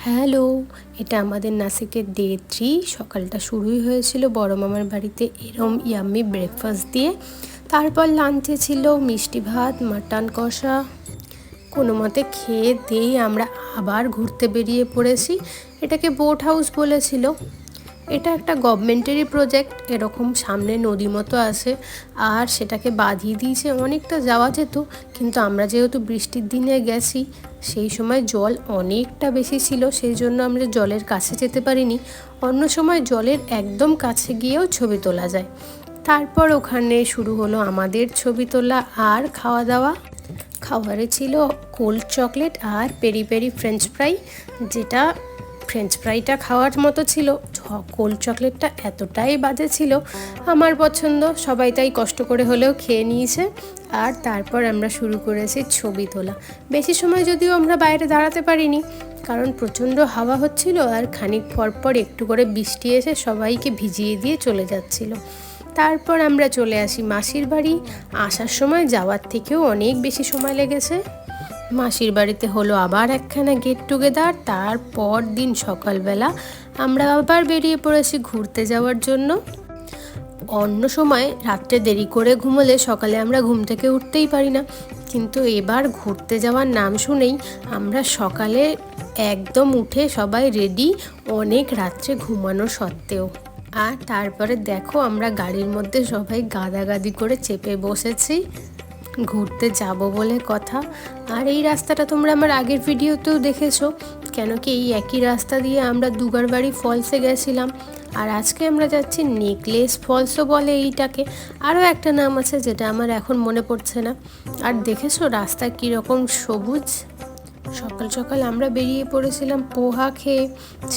Hello, এটা আমাদের নাসিকের day 3। সকালটা শুরুই হয়েছিল বড় মামার বাড়িতে এরম ইয়াম্মি ব্রেকফাস্ট দিয়ে। তারপর লাঞ্চে ছিল মিষ্টি ভাত, মাটন কষা। কোনো মতে খেয়ে দিয়েই আমরা আবার ঘুরতে বেরিয়ে পড়েছি। এটাকে বোট হাউস বলেছিল। এটা একটা গভর্নমেন্টেরই প্রজেক্ট। এরকম সামনে নদী মতো আছে আর সেটাকে বাঁধিয়ে দিয়েছে। অনেকটা যাওয়া যেত, কিন্তু আমরা যেহেতু বৃষ্টির দিনে গেছি সেই সময় জল অনেকটা বেশি ছিল, সেই জন্য আমরা জলের কাছে যেতে পারিনি। অন্য সময় জলের একদম কাছে গিয়েও ছবি তোলা যায়। তারপর ওখানে শুরু হলো আমাদের ছবি তোলা আর খাওয়া দাওয়া। খাবারে ছিল কোল্ড চকলেট আর পেরি পেরি ফ্রেঞ্চ ফ্রাই। যেটা ফ্রেঞ্চ ফ্রাইটা খাওয়ার মতো ছিল, কোল্ড চকলেটটা এতটাই বাজে ছিল। আমার পছন্দ, সবাই তাই কষ্ট করে হলেও খেয়ে নিয়েছে। আর তারপর আমরা শুরু করেছি ছবি তোলা। বেশি সময় যদিও আমরা বাইরে দাঁড়াতে পারিনি, কারণ প্রচণ্ড হাওয়া হচ্ছিল আর খানিক পরপর একটু করে বৃষ্টি এসে সবাইকে ভিজিয়ে দিয়ে চলে যাচ্ছিল। তারপর আমরা চলে আসি মাসির বাড়ি। আসার সময় যাওয়ার থেকেও অনেক বেশি সময় লেগেছে। মাসির বাড়িতে হলো আবার একখানা গেট টুগেদার। তারপর দিন সকালবেলা আমরা আবার বেরিয়ে পড়েছি ঘুরতে যাওয়ার জন্য। অন্য সময় রাত্রে দেরি করে ঘুমোলে সকালে আমরা ঘুম থেকে উঠতেই পারি না, কিন্তু এবার ঘুরতে যাওয়ার নাম শুনেই আমরা সকালে একদম উঠে সবাই রেডি, অনেক রাত্রে ঘুমানো সত্ত্বেও। আর তারপরে দেখো আমরা গাড়ির মধ্যে সবাই গাদাগাদি করে চেপে বসেছি, ঘুরতে যাব বলে কথা। আর এই রাস্তাটা তোমরা আমার আগের ভিডিওতেও দেখেছো, কেন কি এই একই রাস্তা দিয়ে আমরা দুগারবাড়ি ফলসে গেছিলাম। আর আজকে আমরা যাচ্ছি নেকলেস ফলসও বলে এইটাকে, আরও একটা নাম আছে যেটা আমার এখন মনে পড়ছে না। আর দেখেছো রাস্তা কীরকম সবুজ। সকাল সকাল আমরা বেরিয়ে পড়েছিলাম পোহা খেয়ে,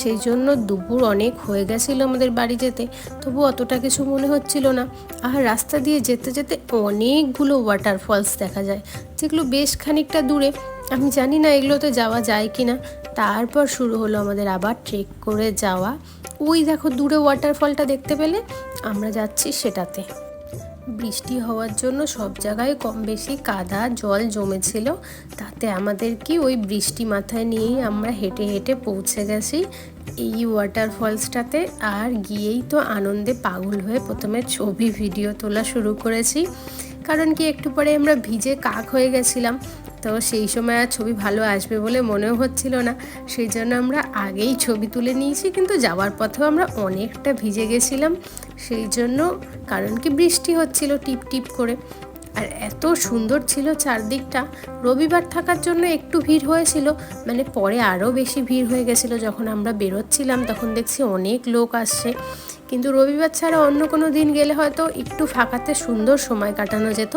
সেই জন্য দুপুর অনেক হয়ে গেছিলো আমাদের বাড়ি যেতে, তবু অতটা কিছু মনে হচ্ছিল না। আর রাস্তা দিয়ে যেতে যেতে অনেকগুলো ওয়াটারফলস দেখা যায়, যেগুলো বেশ খানিকটা দূরে। আমি জানি না এগুলোতে যাওয়া যায় কি না। তারপর শুরু হলো আমাদের আবার ট্রেক করে যাওয়া। ওই দেখো দূরে ওয়াটারফলটা দেখতে পেলে, আমরা যাচ্ছি সেটাতে। বৃষ্টি হওয়ার জন্য সব জায়গায় কম বেশি কাদা জল জমেছিল, তাতে আমাদের কি ওই বৃষ্টি মাথায় নিয়েই আমরা হেঁটে হেঁটে পৌঁছে গেছি এই ওয়াটারফলসটাতে। আর গিয়েই তো আনন্দে পাগল হয়ে প্রথমে ছবি ভিডিও তোলা শুরু করেছি, কারণ কি একটু পরে আমরা ভিজে কাক হয়ে গেছিলাম, তো সেই সময় আর ছবি ভালো আসবে বলে মনেও হচ্ছিল না। সেই জন্য আমরা আগেই ছবি তুলে নিয়েছি, কিন্তু যাওয়ার পথেও আমরা অনেকটা ভিজে গেছিলাম সেই জন্য, কারণ কি বৃষ্টি হচ্ছিল টিপ টিপ করে। আর এত সুন্দর ছিল চারদিকটা। রবিবার থাকার জন্য একটু ভিড় হয়েছিল, মানে পরে আরও বেশি ভিড় হয়ে গেছিলো। যখন আমরা বেরোচ্ছিলাম তখন দেখছি অনেক লোক আসছে, কিন্তু রবিবার ছাড়া অন্য কোনো দিন গেলে হয়তো একটু ফাঁকাতে সুন্দর সময় কাটানো যেত।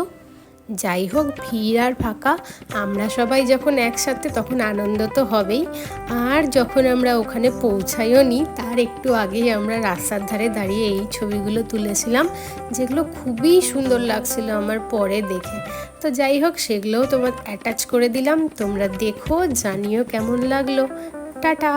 যাই হোক, ভিড় আর ফাঁকা, আমরা সবাই যখন একসাথে তখন আনন্দ তো হবেই। আর যখন আমরা ওখানে পৌঁছাইও নি, তার একটু আগেই আমরা রাস্তার ধারে দাঁড়িয়ে এই ছবিগুলো তুলেছিলাম, যেগুলো খুবই সুন্দর লাগছিল আমার পরে দেখে। তো যাই হোক, সেগুলোও তোমার অ্যাটাচ করে দিলাম, তোমরা দেখো, জানিও কেমন লাগলো। টাটা।